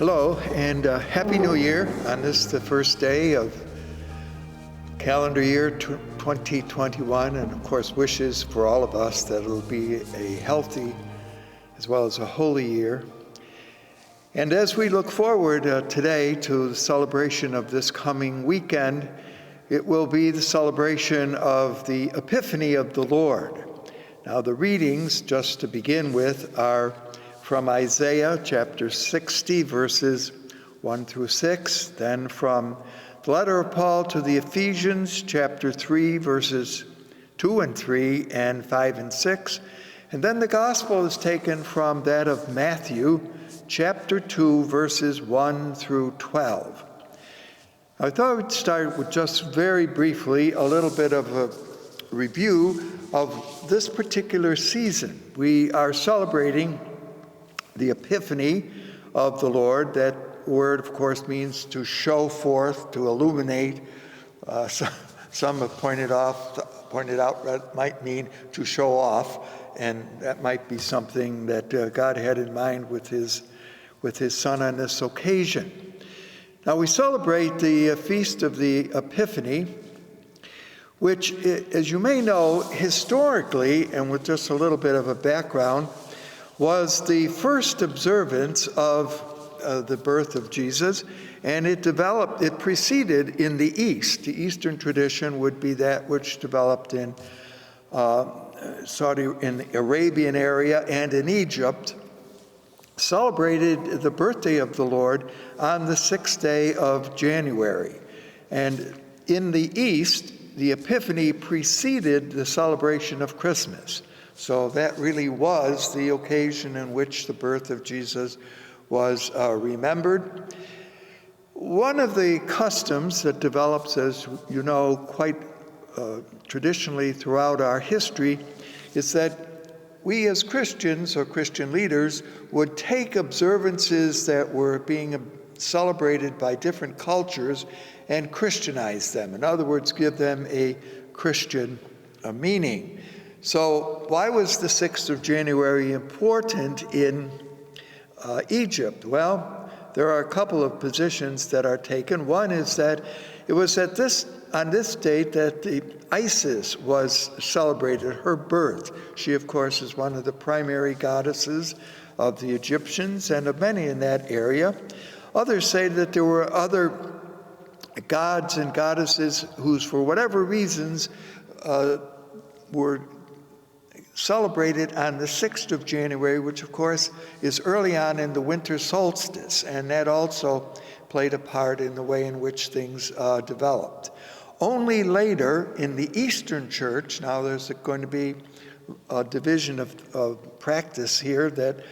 Hello, and Happy New Year on this, the first day of calendar year 2021, and of course wishes for all of us that it'll be a healthy as well as a holy year. And as we look forward today to the celebration of this coming weekend, it will be the celebration of the Epiphany of the Lord. Now the readings, just to begin with, are from Isaiah chapter 60, verses 1 through 6, then from the letter of Paul to the Ephesians chapter 3, verses 2 and 3, and 5 and 6, and then the gospel is taken from that of Matthew chapter 2, verses 1 through 12. I thought we'd start with just very briefly a little bit of a review of this particular season. We are celebrating the Epiphany of the Lord. That word, of course, means to show forth, to illuminate. Some have pointed out that might mean to show off, and that might be something that God had in mind with his Son on this occasion. Now we celebrate the Feast of the Epiphany, which, as you may know, historically, and with just a little bit of a background, was the first observance of the birth of Jesus, and it preceded in the East. The Eastern tradition would be that which developed in the Arabian area and in Egypt, celebrated the birthday of the Lord on the 6th day of January. And in the East, the Epiphany preceded the celebration of Christmas. So that really was the occasion in which the birth of Jesus was remembered. One of the customs that develops, as you know, quite traditionally throughout our history is that we as Christians or Christian leaders would take observances that were being celebrated by different cultures and Christianize them. In other words, give them a Christian meaning. So why was the 6th of January important in Egypt? Well, there are a couple of positions that are taken. One is that it was on this date that the Isis was celebrated, her birth. She, of course, is one of the primary goddesses of the Egyptians and of many in that area. Others say that there were other gods and goddesses whose, for whatever reasons, were celebrated on the 6th of January, which of course is early on in the winter solstice, and that also played a part in the way in which things developed. Only later in the Eastern Church, now there's going to be a division of practice here that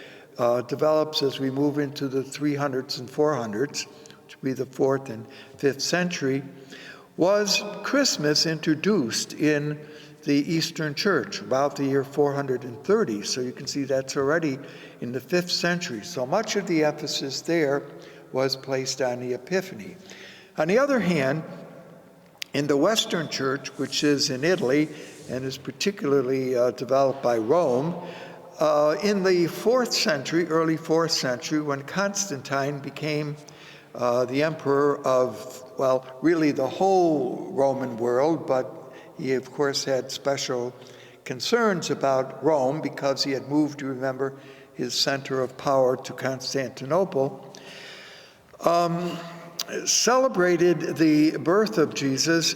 develops as we move into the 300s and 400s, which would be the 4th and 5th century, was Christmas introduced in the Eastern Church about the year 430. So you can see that's already in the 5th century. So much of the emphasis there was placed on the Epiphany. On the other hand, in the Western Church, which is in Italy and is particularly developed by Rome, in the 4th century, early 4th century, when Constantine became the emperor of, well, really the whole Roman world, but he, of course, had special concerns about Rome because he had moved, you remember, his center of power to Constantinople, celebrated the birth of Jesus.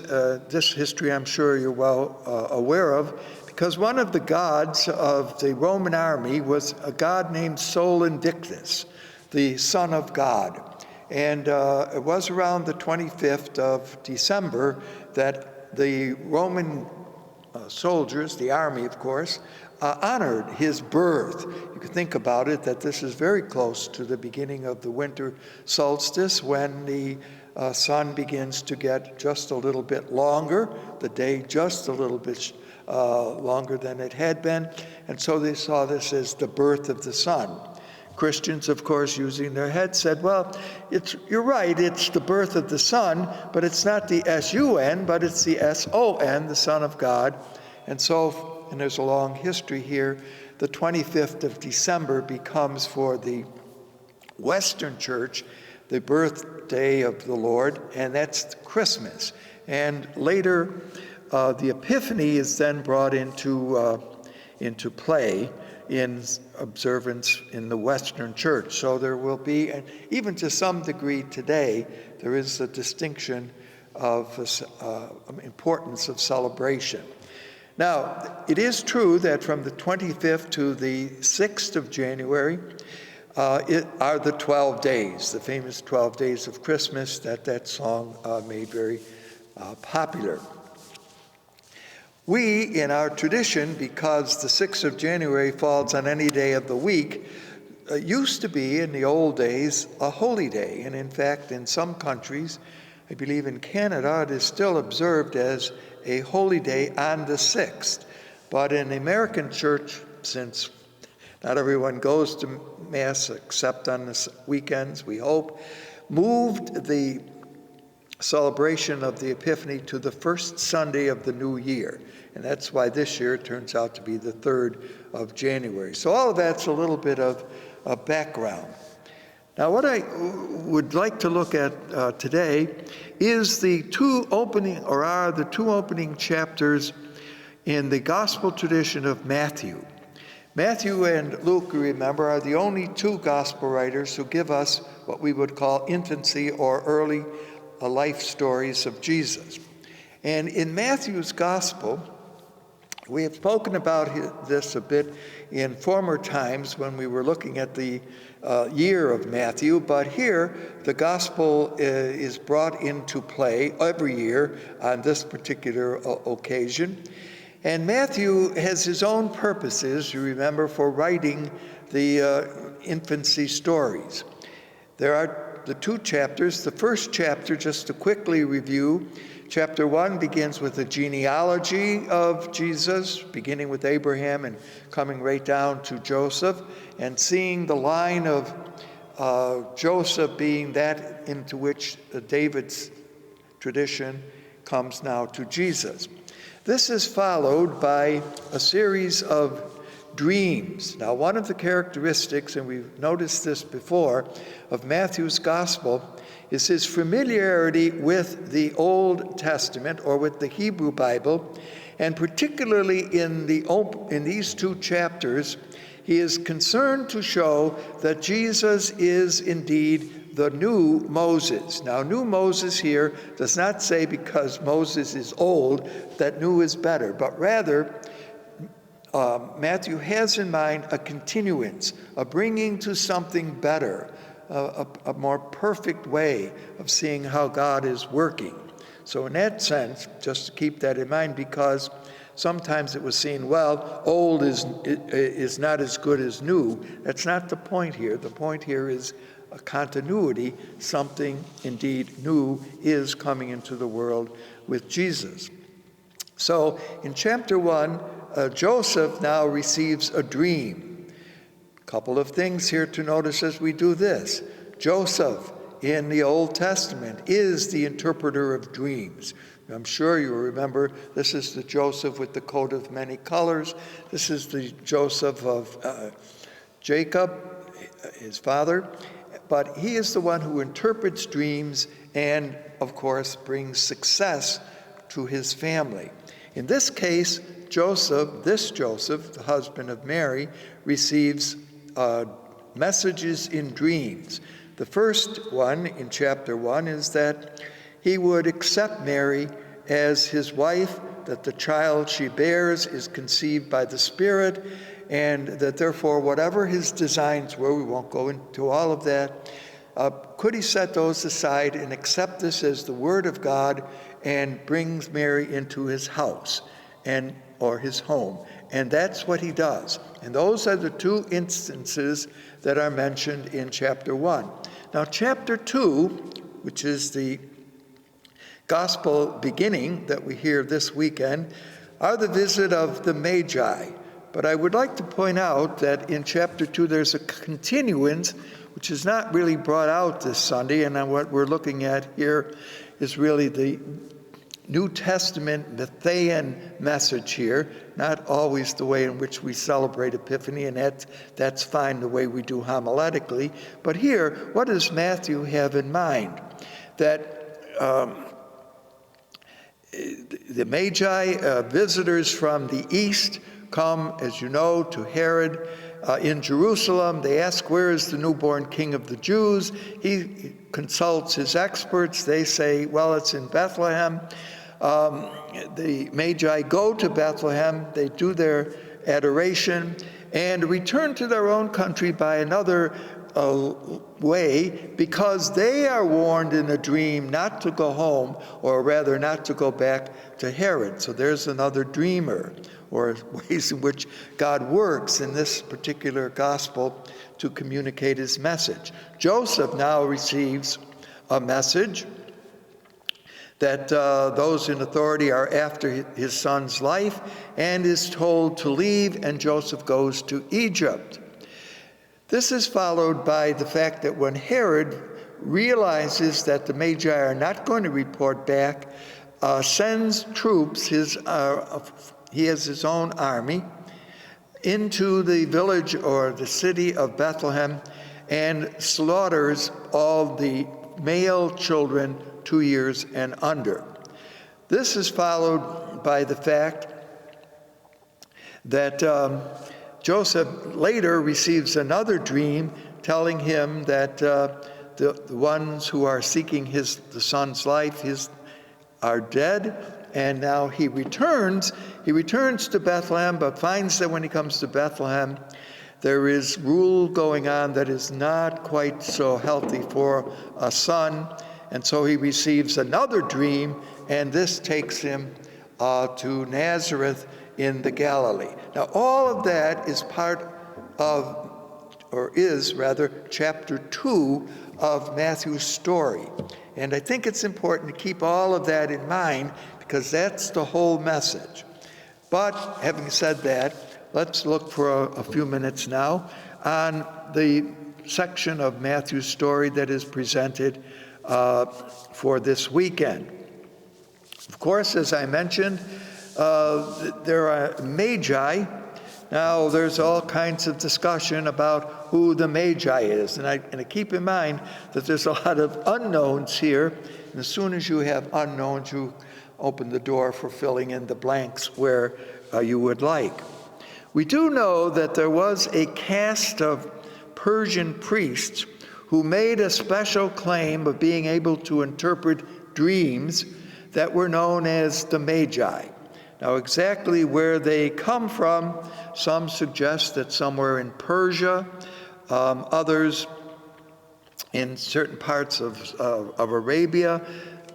This history I'm sure you're well aware of, because one of the gods of the Roman army was a god named Sol Invictus, the Son of God. And it was around the 25th of December that the Roman soldiers, the army, of course, honored his birth. You can think about it that this is very close to the beginning of the winter solstice, when the sun begins to get just a little bit longer, the day just a little bit longer than it had been, and so they saw this as the birth of the sun. Christians, of course, using their heads, said, well, you're right, it's the birth of the Son, but it's not the S-U-N, but it's the S-O-N, the Son of God. And so, and there's a long history here, the 25th of December becomes for the Western Church the birthday of the Lord, and that's Christmas. And later, the Epiphany is then brought into play in observance in the Western Church. So there will be, and even to some degree today, there is a distinction of importance of celebration. Now, it is true that from the 25th to the 6th of January it are the 12 days, the famous 12 days of Christmas that song made very popular. We, in our tradition, because the 6th of January falls on any day of the week, used to be, in the old days, a holy day. And in fact, in some countries, I believe in Canada, it is still observed as a holy day on the 6th. But in the American church, since not everyone goes to Mass except on the weekends, we hope, moved the celebration of the Epiphany to the first Sunday of the new year. And that's why this year it turns out to be the 3rd of January. So all of that's a little bit of background. Now, what I would like to look at today is the two opening chapters in the gospel tradition of Matthew. Matthew and Luke, you remember, are the only two gospel writers who give us what we would call infancy or early life stories of Jesus. And in Matthew's gospel, we have spoken about this a bit in former times when we were looking at the year of Matthew, but here the gospel is brought into play every year on this particular occasion. And Matthew has his own purposes, you remember, for writing the infancy stories. There are the two chapters. The first chapter, just to quickly review, chapter 1 begins with the genealogy of Jesus, beginning with Abraham and coming right down to Joseph, and seeing the line of Joseph being that into which David's tradition comes now to Jesus. This is followed by a series of dreams. Now, one of the characteristics, and we've noticed this before, of Matthew's gospel is his familiarity with the Old Testament or with the Hebrew Bible, and particularly in these two chapters, he is concerned to show that Jesus is indeed the new Moses. Now, new Moses here does not say because Moses is old that new is better, but rather Matthew has in mind a continuance, a bringing to something better, a more perfect way of seeing how God is working. So in that sense, just to keep that in mind, because sometimes it was seen, well, old is not as good as new. That's not the point here. The point here is a continuity, something indeed new is coming into the world with Jesus. So in chapter 1, Joseph now receives a dream. A couple of things here to notice as we do this. Joseph in the Old Testament is the interpreter of dreams. I'm sure you remember this is the Joseph with the coat of many colors. This is the Joseph of Jacob, his father. But he is the one who interprets dreams and, of course, brings success to his family. In this case, Joseph, the husband of Mary, receives messages in dreams. The first one in chapter 1 is that he would accept Mary as his wife, that the child she bears is conceived by the Spirit, and that therefore whatever his designs were, we won't go into all of that, could he set those aside and accept this as the word of God and brings Mary into his house or his home. And that's what he does. And those are the two instances that are mentioned in chapter 1. Now, chapter 2, which is the gospel beginning that we hear this weekend, are the visit of the Magi. But I would like to point out that in chapter 2 there's a continuance which is not really brought out this Sunday, and what we're looking at here is really the New Testament Matthean message here, not always the way in which we celebrate Epiphany, and that's fine the way we do homiletically. But here, what does Matthew have in mind? That the Magi, visitors from the east, come, as you know, to Herod in Jerusalem. They ask, where is the newborn king of the Jews? He consults his experts. They say, well, it's in Bethlehem. The Magi go to Bethlehem. They do their adoration and return to their own country by another way, because they are warned in a dream not to go home, or rather not to go back to Herod. So there's another dreamer, or ways in which God works in this particular gospel to communicate his message. Joseph now receives a message that those in authority are after his son's life, and is told to leave, and Joseph goes to Egypt. This is followed by the fact that when Herod realizes that the Magi are not going to report back, sends troops, he has his own army, into the village or the city of Bethlehem and slaughters all the male children 2 years and under. This is followed by the fact that Joseph later receives another dream telling him that the ones who are seeking the son's life are dead, and now he returns to Bethlehem, but finds that when he comes to Bethlehem, there is rule going on that is not quite so healthy for a son, and so he receives another dream, and this takes him to Nazareth in the Galilee. Now, all of that is part of, or is rather, chapter 2 of Matthew's story. And I think it's important to keep all of that in mind, because that's the whole message. But having said that, let's look for a few minutes now on the section of Matthew's story that is presented for this weekend. Of course, as I mentioned, there are Magi. Now, there's all kinds of discussion about who the Magi is. And I keep in mind that there's a lot of unknowns here. And as soon as you have unknowns, you open the door for filling in the blanks where you would like. We do know that there was a caste of Persian priests who made a special claim of being able to interpret dreams that were known as the Magi. Now, exactly where they come from, some suggest that somewhere in Persia, others in certain parts of Arabia.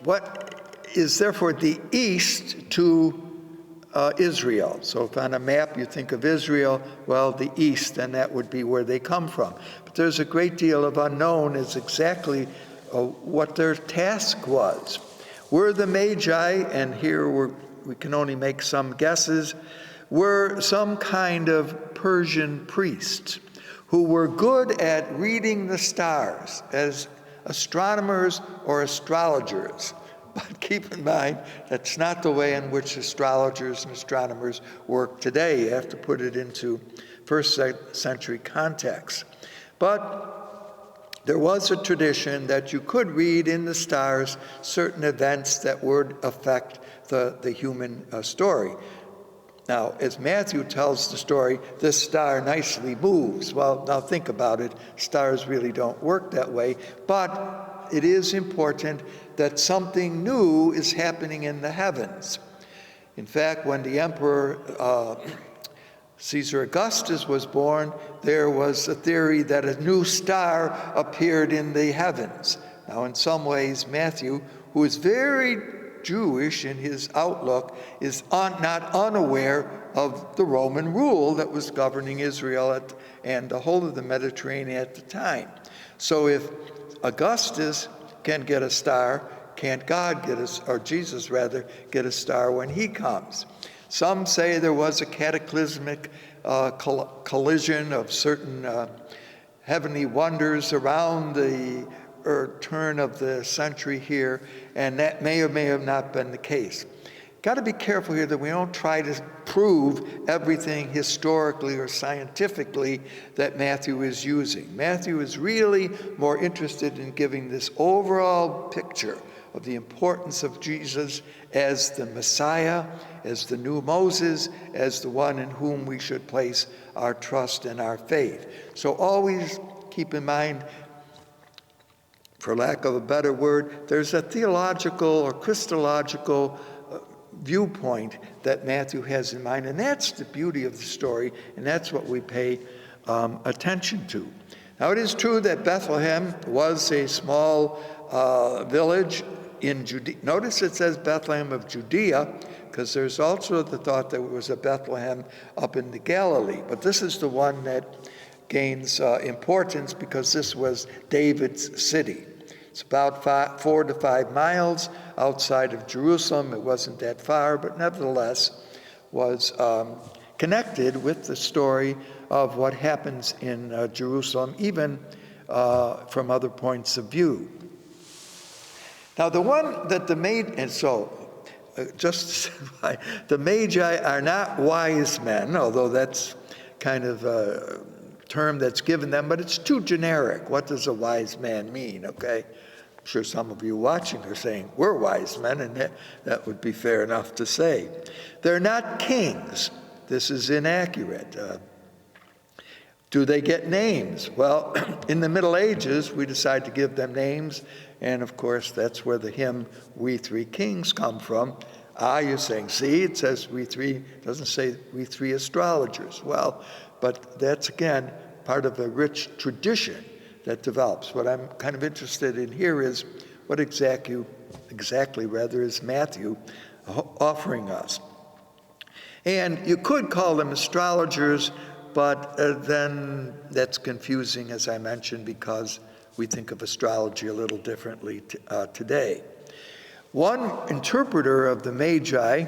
What is therefore the east to Israel? So if on a map you think of Israel, well, the east, then that would be where they come from. But there's a great deal of unknown as exactly what their task was. Were the Magi, and here we can only make some guesses, were some kind of Persian priests who were good at reading the stars as astronomers or astrologers. But keep in mind, that's not the way in which astrologers and astronomers work today. You have to put it into first century context. But there was a tradition that you could read in the stars certain events that would affect the human story. Now, as Matthew tells the story, this star nicely moves. Well, now think about it. Stars really don't work that way. But it is important that something new is happening in the heavens. In fact, when the emperor Caesar Augustus was born, there was a theory that a new star appeared in the heavens. Now, in some ways, Matthew, who is very Jewish in his outlook, is not unaware of the Roman rule that was governing Israel and the whole of the Mediterranean at the time. So if Augustus can get a star, can't God or Jesus rather, get a star when he comes? Some say there was a cataclysmic collision of certain heavenly wonders around the turn of the century here, and that may or may have not been the case. Got to be careful here that we don't try to prove everything historically or scientifically that Matthew is using. Matthew is really more interested in giving this overall picture of the importance of Jesus as the Messiah, as the new Moses, as the one in whom we should place our trust and our faith. So always keep in mind, for lack of a better word, there's a theological or Christological viewpoint that Matthew has in mind, and that's the beauty of the story, and that's what we pay attention to. Now, it is true that Bethlehem was a small village in Judea. Notice it says Bethlehem of Judea, because there's also the thought that it was a Bethlehem up in the Galilee, but this is the one that gains importance because this was David's city. It's about 4 to 5 miles outside of Jerusalem. It wasn't that far, but nevertheless was connected with the story of what happens in Jerusalem, even from other points of view. Now, the one that the Magi are not wise men, although that's kind of a term that's given them, but it's too generic. What does a wise man mean, okay? I'm sure some of you watching are saying, we're wise men, and that would be fair enough to say. They're not kings. This is inaccurate. Do they get names? Well, in the Middle Ages, we decided to give them names, and of course, that's where the hymn, We Three Kings, come from. You're saying, see, it says we three, it doesn't say we three astrologers. Well, but that's, again, part of a rich tradition that develops. What I'm kind of interested in here is what exactly is Matthew offering us. And you could call them astrologers, but then that's confusing, as I mentioned, because we think of astrology a little differently today. One interpreter of the Magi,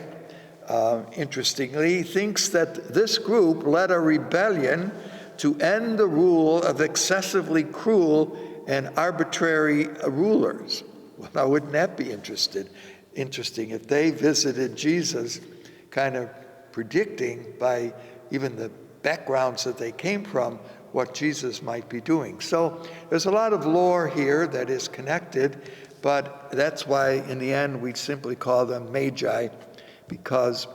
interestingly, thinks that this group led a rebellion to end the rule of excessively cruel and arbitrary rulers. Well, now, wouldn't that be interesting if they visited Jesus, kind of predicting by even the backgrounds that they came from what Jesus might be doing. So there's a lot of lore here that is connected, but that's why in the end we simply call them Magi, because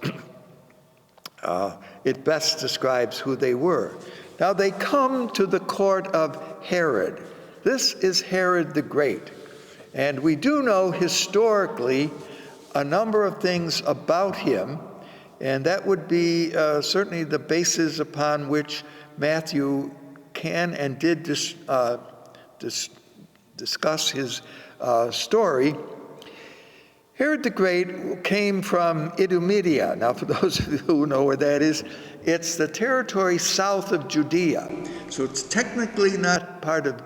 it best describes who they were. Now they come to the court of Herod. This is Herod the Great. And we do know historically a number of things about him, and that would be certainly the basis upon which Matthew can and did discuss his story. Herod the Great came from Idumea. Now, for those of you who know where that is, it's the territory south of Judea. So it's technically not part of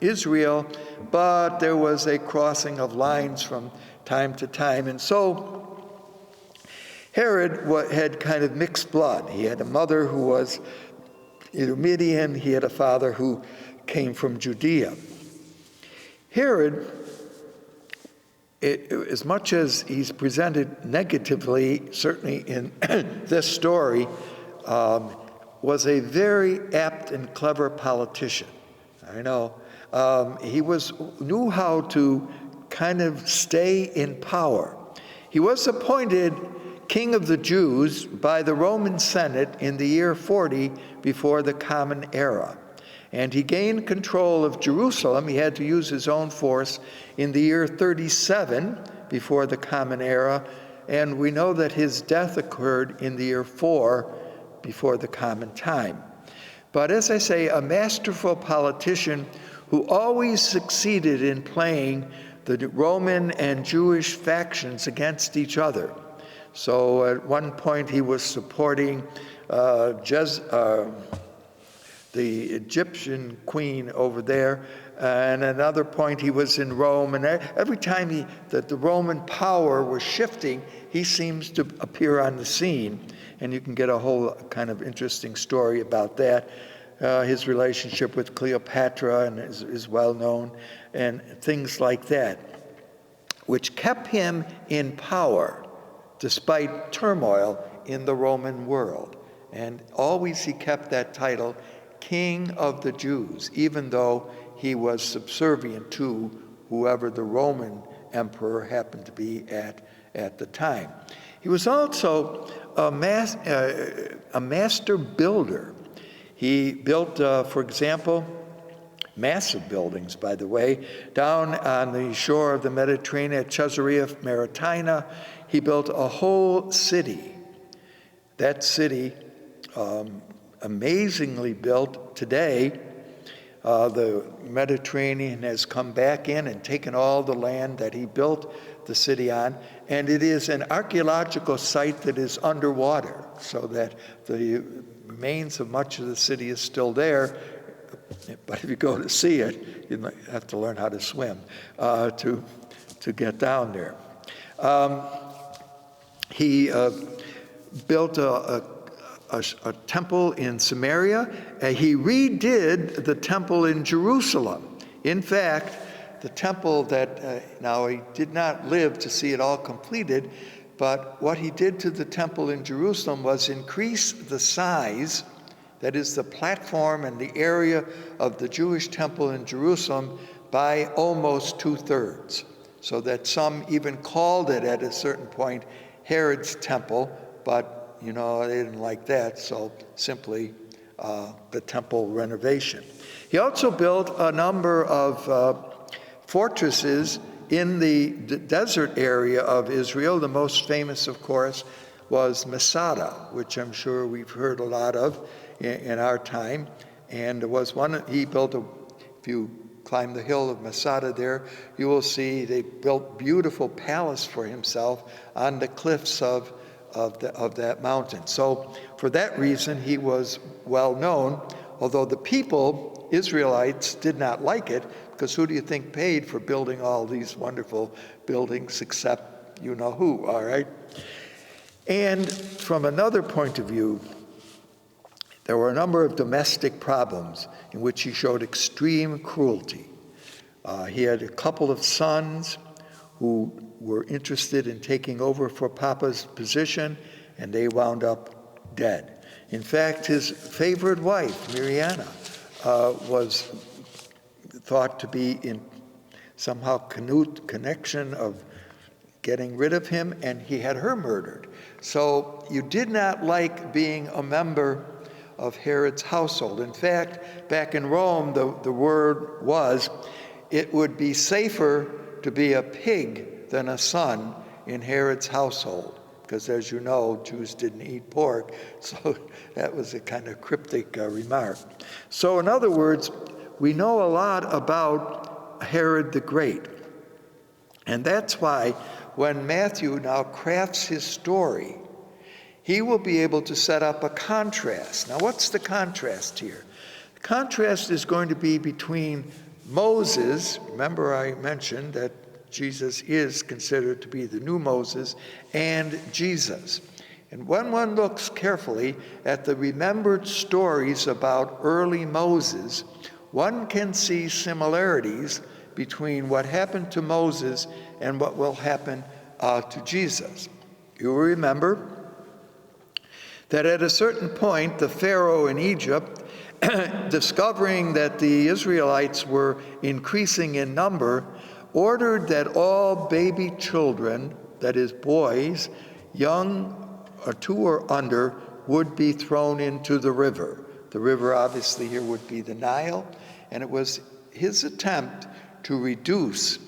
Israel, but there was a crossing of lines from time to time. And so Herod had kind of mixed blood. He had a mother who was Idumean. He had a father who came from Judea. Herod, as much as he's presented negatively, certainly in this story, was a very apt and clever politician. I know. He knew how to kind of stay in power. He was appointed king of the Jews by the Roman Senate in the year 40 before the Common Era. And he gained control of Jerusalem. He had to use his own force in the year 37 before the Common Era. And we know that his death occurred in the year 4 before the Common Time. But as I say, a masterful politician who always succeeded in playing the Roman and Jewish factions against each other. So at one point he was supporting the Egyptian queen over there, and at another point he was in Rome, and every time that the Roman power was shifting, he seems to appear on the scene, and you can get a whole kind of interesting story about that. his relationship with Cleopatra and is well known, and things like that, which kept him in power despite turmoil in the Roman world. And always he kept that title, King of the Jews, even though he was subservient to whoever the Roman emperor happened to be at the time. He was also a master builder. He built, for example, massive buildings, by the way, down on the shore of the Mediterranean at Caesarea Maritima. He built a whole city. That city, amazingly built today. The Mediterranean has come back in and taken all the land that he built the city on, and it is an archaeological site that is underwater, so that the remains of much of the city is still there. But if you go to see it, you might have to learn how to swim to get down there. He built a temple in Samaria. He redid the temple in Jerusalem. In fact, the temple that, now he did not live to see it all completed, but what he did to the temple in Jerusalem was increase the size, that is the platform and the area of the Jewish temple in Jerusalem, by almost 2/3. So that some even called it at a certain point Herod's temple, but they didn't like that, so simply the temple renovation. He also built a number of fortresses in the desert area of Israel. The most famous, of course, was Masada, which I'm sure we've heard a lot of in our time. And was one he built. If you climb the hill of Masada there, you will see they built beautiful palace for himself on the cliffs of that mountain. So for that reason, he was well known, although the people, Israelites, did not like it, because who do you think paid for building all these wonderful buildings except you know who, all right? And from another point of view, there were a number of domestic problems in which he showed extreme cruelty. He had a couple of sons who were interested in taking over for Papa's position, and they wound up dead. In fact, his favorite wife, Miriana, was thought to be in somehow connection of getting rid of him, and he had her murdered. So you did not like being a member of Herod's household. In fact, back in Rome, the word was, it would be safer to be a pig than a son in Herod's household, because as you know, Jews didn't eat pork, so that was a kind of cryptic remark. So in other words, we know a lot about Herod the Great, and that's why when Matthew now crafts his story, he will be able to set up a contrast. Now, what's the contrast here? The contrast is going to be between Moses. Remember, I mentioned that Jesus is considered to be the new Moses, and Jesus. And when one looks carefully at the remembered stories about early Moses, one can see similarities between what happened to Moses and what will happen to Jesus. You will remember that at a certain point, the Pharaoh in Egypt, discovering that the Israelites were increasing in number, ordered that all baby children, that is boys, young or 2 or under, would be thrown into the river. The river obviously here would be the Nile, and it was his attempt to reduce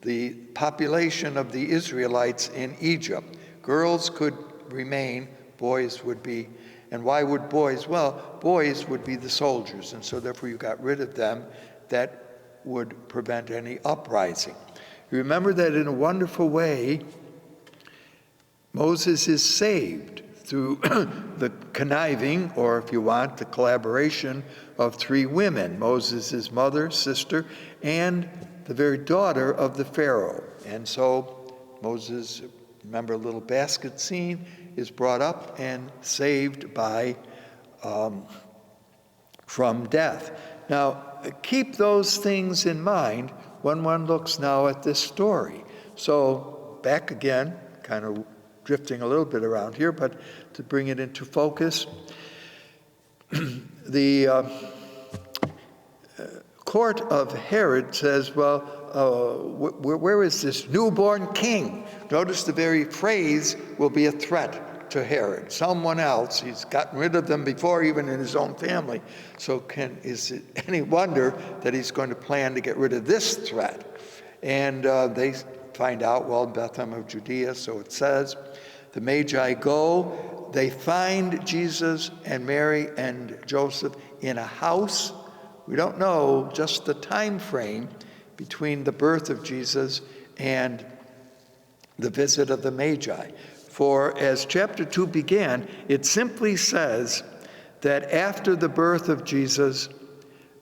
the population of the Israelites in Egypt. Girls could remain, boys would be. And why would boys? Well, boys would be the soldiers, and so therefore you got rid of them. That would prevent any uprising. You remember that in a wonderful way, Moses is saved through the conniving, or if you want, the collaboration of 3 women, Moses' mother, sister, and the very daughter of the Pharaoh. And so Moses, remember a little basket scene, is brought up and saved by from death. Now, keep those things in mind when one looks now at this story. So, back again, kind of drifting a little bit around here, but to bring it into focus, the court of Herod says, well, where is this newborn king? Notice the very phrase will be a threat to Herod. Someone else, he's gotten rid of them before, even in his own family. So is it any wonder that he's going to plan to get rid of this threat? And they find out, well, in Bethlehem of Judea, so it says, the Magi go, they find Jesus and Mary and Joseph in a house. We don't know just the time frame between the birth of Jesus and the visit of the Magi. For as chapter 2 began, it simply says that after the birth of Jesus,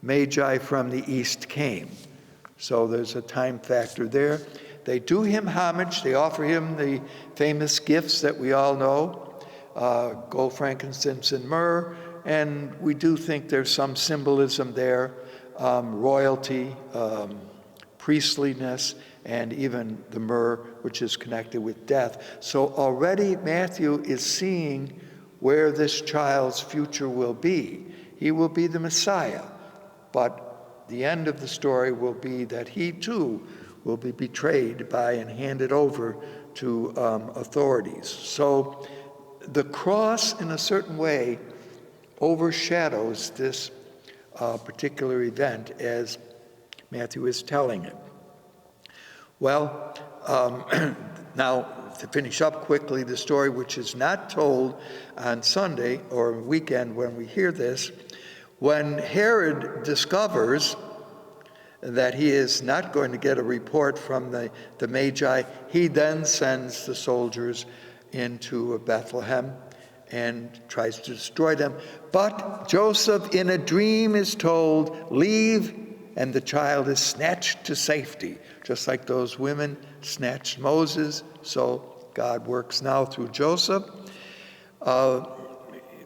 Magi from the east came. So there's a time factor there. They do him homage. They offer him the famous gifts that we all know, gold, frankincense, and myrrh. And we do think there's some symbolism there, royalty, priestliness, and even the myrrh, which is connected with death. So already Matthew is seeing where this child's future will be. He will be the Messiah, but the end of the story will be that he too will be betrayed by and handed over to authorities. So the cross, in a certain way, overshadows this particular event as Matthew is telling it. Well, now to finish up quickly the story, which is not told on Sunday or weekend when we hear this, when Herod discovers that he is not going to get a report from the Magi, he then sends the soldiers into Bethlehem and tries to destroy them. But Joseph in a dream is told, leave, and the child is snatched to safety. Just like those women snatched Moses, so God works now through Joseph.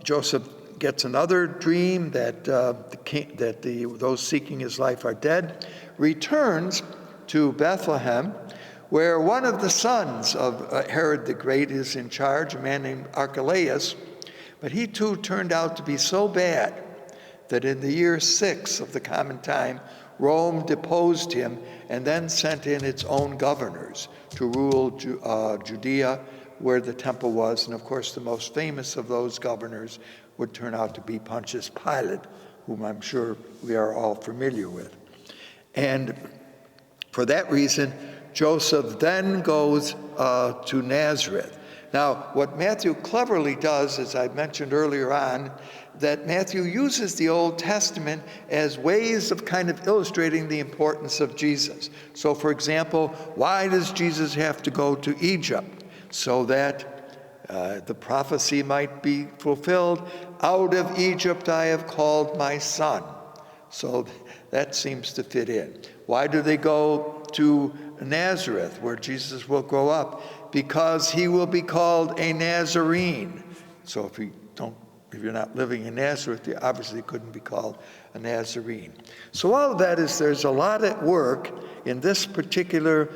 Joseph gets another dream that those seeking his life are dead, returns to Bethlehem, where one of the sons of Herod the Great is in charge, a man named Archelaus, but he too turned out to be so bad that in the year 6 of the common time, Rome deposed him and then sent in its own governors to rule Judea, where the temple was. And of course, the most famous of those governors would turn out to be Pontius Pilate, whom I'm sure we are all familiar with. And for that reason, Joseph then goes to Nazareth. Now, what Matthew cleverly does, as I mentioned earlier on, that Matthew uses the Old Testament as ways of kind of illustrating the importance of Jesus. So, for example, why does Jesus have to go to Egypt? So that the prophecy might be fulfilled, out of Egypt I have called my son. So that seems to fit in. Why do they go to Nazareth, where Jesus will grow up? Because he will be called a Nazarene. So if you're not living in Nazareth, you obviously couldn't be called a Nazarene. So all of that is, there's a lot at work in this particular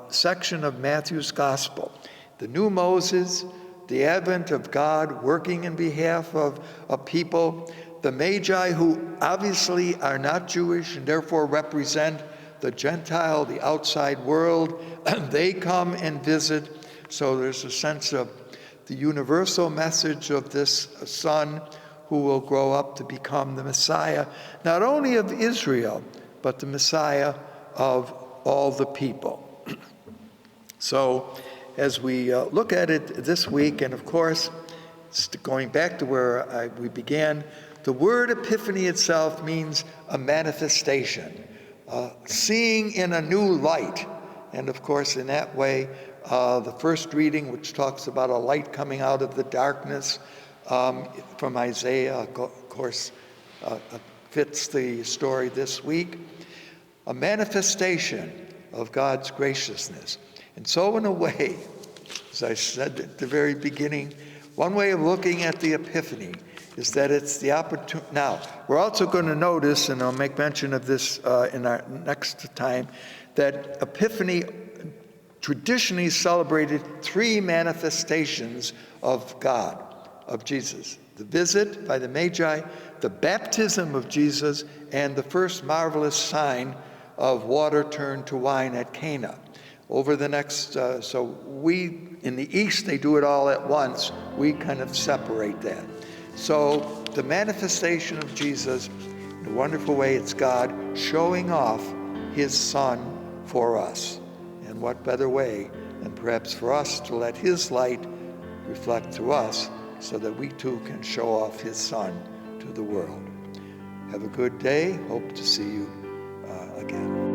section of Matthew's gospel. The new Moses, the advent of God working in behalf of a people, the Magi, who obviously are not Jewish and therefore represent the Gentile, the outside world, they come and visit. So there's a sense of the universal message of this son who will grow up to become the Messiah, not only of Israel, but the Messiah of all the people. So as we look at it this week, and of course, going back to where we began, the word epiphany itself means a manifestation, seeing in a new light. And of course, in that way, the first reading, which talks about a light coming out of the darkness from Isaiah, of course, fits the story this week. A manifestation of God's graciousness. And so in a way, as I said at the very beginning, one way of looking at the Epiphany is that it's the opportunity. Now, we're also going to notice, and I'll make mention of this in our next time, that Epiphany traditionally celebrated three manifestations of God, of Jesus: the visit by the Magi, the baptism of Jesus, and the first marvelous sign of water turned to wine at Cana. Over the next, so we, in the East, they do it all at once. We kind of separate that. So the manifestation of Jesus, in a wonderful way, it's God showing off his Son for us. And what better way than perhaps for us to let his light reflect to us so that we too can show off his Son to the world. Have a good day. Hope to see you again.